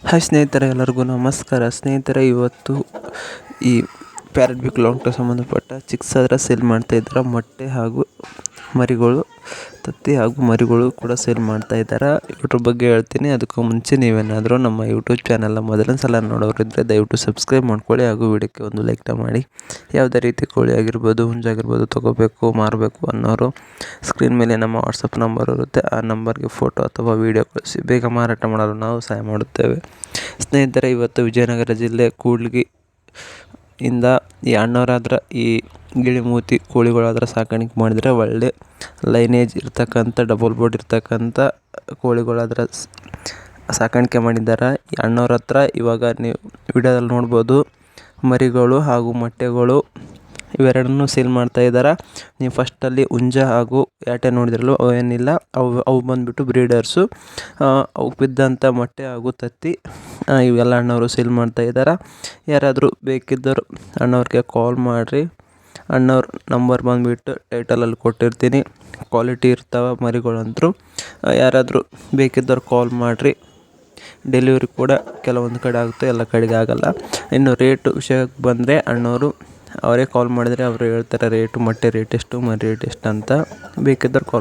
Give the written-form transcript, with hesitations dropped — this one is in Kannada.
ಹಾಯ್ ಸ್ನೇಹಿತರೆ, ಎಲ್ಲರಿಗೂ ನಮಸ್ಕಾರ. ಸ್ನೇಹಿತರೆ, ಇವತ್ತು ಈ ಪ್ಯಾರಟ್ ಬಿಕ್ ಲಾಂಗ್ ಟು ಸಂಬಂಧಪಟ್ಟ ಚಿಕ್ಸ್ ಆದರೆ ಸೇಲ್ ಮಾಡ್ತಾಯಿದ್ದಾರೆ. ಮೊಟ್ಟೆ ಹಾಗೂ ಮರಿಗಳು, ತತ್ತಿ ಹಾಗೂ ಮರಿಗಳು ಕೂಡ ಸೇಲ್ ಮಾಡ್ತಾಯಿದ್ದಾರೆ. ಇದ್ರ ಬಗ್ಗೆ ಹೇಳ್ತೀನಿ. ಅದಕ್ಕೂ ಮುಂಚೆ ನೀವೇನಾದರೂ ನಮ್ಮ ಯೂಟ್ಯೂಬ್ ಚಾನಲ್ನ ಮೊದಲನೇ ಸಲ ನೋಡೋರಿದ್ದರೆ ದಯವಿಟ್ಟು ಸಬ್ಸ್ಕ್ರೈಬ್ ಮಾಡ್ಕೊಳ್ಳಿ ಹಾಗೂ ವಿಡಿಯೋಕ್ಕೆ ಒಂದು ಲೈಕ್ನ ಮಾಡಿ. ಯಾವುದೇ ರೀತಿ ಕೋಳಿ ಆಗಿರ್ಬೋದು, ಹುಂಜಾಗಿರ್ಬೋದು ತೊಗೋಬೇಕು, ಮಾರಬೇಕು ಅನ್ನೋರು ಸ್ಕ್ರೀನ್ ಮೇಲೆ ನಮ್ಮ ವಾಟ್ಸಪ್ ನಂಬರ್ ಇರುತ್ತೆ. ಆ ನಂಬರ್ಗೆ ಫೋಟೋ ಅಥವಾ ವೀಡಿಯೋ ಕಳಿಸಿ ಬೇಗ ಮಾರಾಟ ಮಾಡಲು ನಾವು ಸಹಾಯ ಮಾಡುತ್ತೇವೆ. ಸ್ನೇಹಿತರೆ, ಇವತ್ತು ವಿಜಯನಗರ ಜಿಲ್ಲೆ ಕೂಡ್ಲಿಗಿ ಇಂದ ಈ ಅಣ್ಣವರಾದ್ರೆ ಈ ಗಿಳಿಮೂತಿ ಕೋಳಿಗಳಾದ್ರೆ ಸಾಕಾಣಿಕೆ ಮಾಡಿದರೆ ಒಳ್ಳೆ ಲೈನೇಜ್ ಇರ್ತಕ್ಕಂಥ ಡಬಲ್ ಬೋರ್ಡ್ ಇರ್ತಕ್ಕಂಥ ಕೋಳಿಗಳಾದ್ರೆ ಸಾಕಾಣಿಕೆ ಮಾಡಿದ್ದಾರೆ. ಈ ಅಣ್ಣವ್ರ ಹತ್ರ ಇವಾಗ ನೀವು ವಿಡಿಯೋದಲ್ಲಿ ನೋಡ್ಬೋದು, ಮರಿಗಳು ಹಾಗೂ ಮೊಟ್ಟೆಗಳು ಇವೆರಡನ್ನೂ ಸೇಲ್ ಮಾಡ್ತಾಯಿದ್ದಾರೆ. ನೀವು ಫಸ್ಟಲ್ಲಿ ಹುಂಜ ಹಾಗೂ ಯಾಟೆ ನೋಡಿದ್ರಲ್ಲ, ಅವೇನಿಲ್ಲ, ಅವು ಬಂದುಬಿಟ್ಟು ಬ್ರೀಡರ್ಸು. ಅವಕ್ಕೆ ಬಿದ್ದಂಥ ಮೊಟ್ಟೆ ಹಾಗೂ ತತ್ತಿ ಇವೆಲ್ಲ ಅಣ್ಣವರು ಸೇಲ್ ಮಾಡ್ತಾಯಿದ್ದಾರೆ. ಯಾರಾದರೂ ಬೇಕಿದ್ದರು ಅಣ್ಣವ್ರಿಗೆ ಕಾಲ್ ಮಾಡಿರಿ. ಅಣ್ಣವ್ರ ನಂಬರ್ ಬಂದುಬಿಟ್ಟು ಟೈಟಲಲ್ಲಿ ಕೊಟ್ಟಿರ್ತೀನಿ. ಕ್ವಾಲಿಟಿ ಇರ್ತಾವೆ ಮರಿಗಳಂತರೂ. ಯಾರಾದರೂ ಬೇಕಿದ್ದವ್ರು ಕಾಲ್ ಮಾಡಿರಿ. ಡೆಲಿವರಿ ಕೂಡ ಕೆಲವೊಂದು ಕಡೆ ಆಗುತ್ತೆ, ಎಲ್ಲ ಕಡೆಗೆ ಆಗೋಲ್ಲ. ಇನ್ನು ರೇಟು ವಿಷಯಕ್ಕೆ ಬಂದರೆ ಅಣ್ಣವರು ಅವರೇ ಕಾಲ್ ಮಾಡಿದರೆ ಅವರು ಹೇಳ್ತಾರೆ ರೇಟು, ಮೊಟ್ಟೆ ರೇಟ್ ಎಷ್ಟು, ಮರಿ ರೇಟ್ ಎಷ್ಟು ಅಂತ. ಬೇಕಿದ್ದವ್ರು ಕಾಲ್